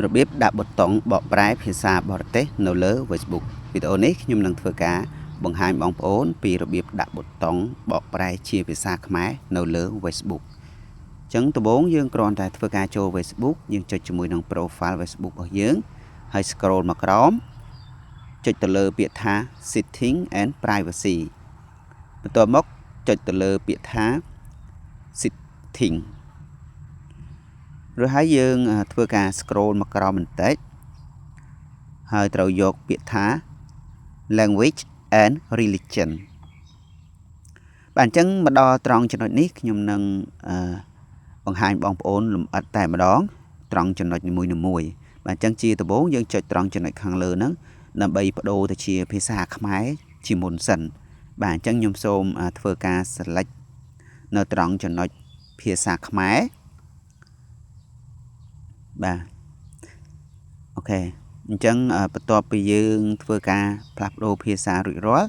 របៀបដាក់ប៊ូតុងបកប្រែភាសាបរទេសនៅលើ Facebook វីដេអូនេះខ្ញុំនឹងធ្វើការបង្ហាញបងប្អូនពីរបៀបដាក់ប៊ូតុងបកប្រែជាភាសាខ្មែរនៅលើ Facebook អញ្ចឹងដំបូងយើងគ្រាន់តែធ្វើការចូល Facebook យើងចុចជាមួយនឹង profile Facebook របស់យើងហើយ scroll មកក្រោមចុចទៅលើពាក្យថា Setting and Privacy បន្ទាប់មកចុចទៅលើពាក្យថា Setting ឬហើយយើងធ្វើការ scroll មកក្រោមបន្តិចហើយត្រូវយកពាក្យថា language and religion បាទអញ្ចឹងមកដល់ត្រង់ចំណុចនេះខ្ញុំនឹងបង្ហាញបងប្អូនលម្អិតតែម្ដងត្រង់ចំណុចនីមួយៗបាទអញ្ចឹងជាដំបូងយើងចុចត្រង់ចំណុចខាងលើហ្នឹងដើម្បីបដូរទៅជាភាសាខ្មែរជាមុនសិនបាទអញ្ចឹងខ្ញុំសូមធ្វើការ select នៅត្រង់ចំណុចភាសាខ្មែរបាទអូខេអញ្ចឹងបន្ទាប់ពីយើងធ្វើការផ្លាស់ប្ដូរភាសារួចរាល់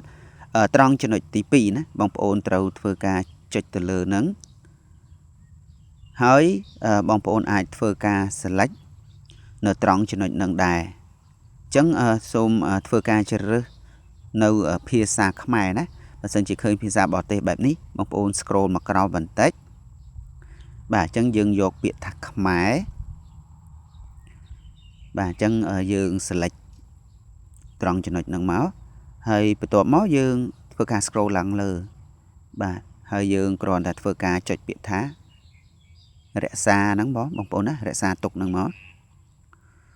ត្រង់ចំណុចទី2ណាបងប្អូនត្រូវធ្វើការចុចទៅលើហ្នឹងហើយបងប្អូនអាចធ្វើការ select នៅត្រង់ចំណុចហ្នឹងដែរអញ្ចឹងសូមធ្វើការជ្រើសរើសនៅភាសាខ្មែរណាបើសិនជាឃើញភាសាបរទេសបែបនេះបងប្អូន scroll មកក្រោមបន្តិចបាទអញ្ចឹងយើងយកពាក្យថាខ្មែរបាទអញ្ចឹងយើង select ត្រង់ចំណុចហ្នឹងមកហើយបន្ទាប់មកយើងធ្វើការ scroll ឡើងលើបាទហើយយើងគ្រាន់តែធ្វើការចុចពាក្យថារក្សាហ្នឹងបងប្អូនណារក្សាទុកហ្នឹងមក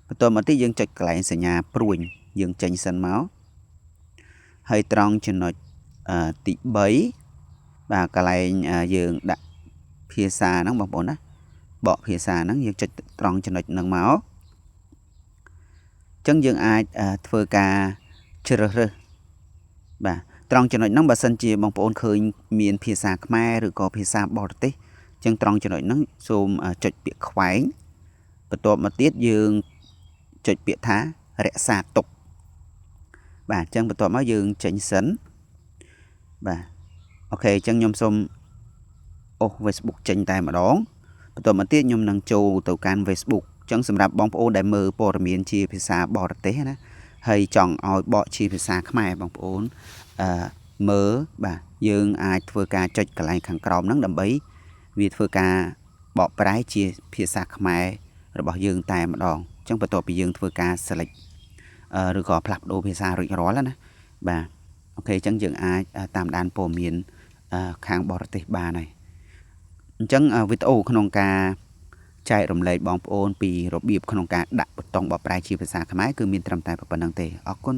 បន្ទាប់មកទៀតយើងចុចកន្លែងសញ្ញាព្រួយយើងចេញសិនមកហើយត្រង់ចំណុចទី3បាទកន្លែងយើងដាក់ភាសាហ្នឹងបងប្អូនណាបកភាសាហ្នឹងយើងចុចត្រង់ចំណុចហ្នឹងមកអញ្ចឹងយើងអាចធ្វើការជ្រើសរើសបាទត្រង់ចំណុចហ្នឹងបើសិនជាបងប្អូនឃើញមានភាសាខ្មែរឬក៏ភាសាបរទេសអញ្ចឹងត្រង់ចំណុចហ្នឹងសូមចុចពាក្យខ្វែងបន្ទាប់មកទៀតយើងចុចពាក្យថារក្សាទុកបាទអញ្ចឹងបន្ទាប់មកយើងចេញសិនបាទអូខេអញ្ចឹងខ្ញុំសូមអូស Facebook ចេញតែម្ដងបន្ទាប់មកទៀតខ្ញុំនឹងចូលទៅកាន់ Facebook អញ្ចឹងសម្រាប់បងប្អូនដែលមើលព័ត៌មានជាភាសាបរទេសណាហើយចង់ឲ្យបកជាភាសាខ្មែរបងប្អូនមើលបាទយើងអាចធ្វើការចុចកន្លែងខាងក្រោមហ្នឹងដើម្បីវាធ្វើការបកប្រែជាភាសាខ្មែររបស់យើងតែម្ដងអញ្ចឹងបន្ទាប់ពីយើងធ្វើការ select ឬក៏ផ្លាស់ប្ដូរភាសារួចរាល់ណាបាទអូខេអញ្ចឹងយើងអាចតាមដានព័ត៌មានខាងបរទេសបានហើយអញ្ចឹងវីដេអូក្នុងការចែករំលែកបងប្អូនពីរបៀបក្នុងការដាក់ប៊ូតុងបកប្រែជាភាសាខ្មែរគឺមានត្រឹមតែប៉ុណ្្នឹងទេអរគុណ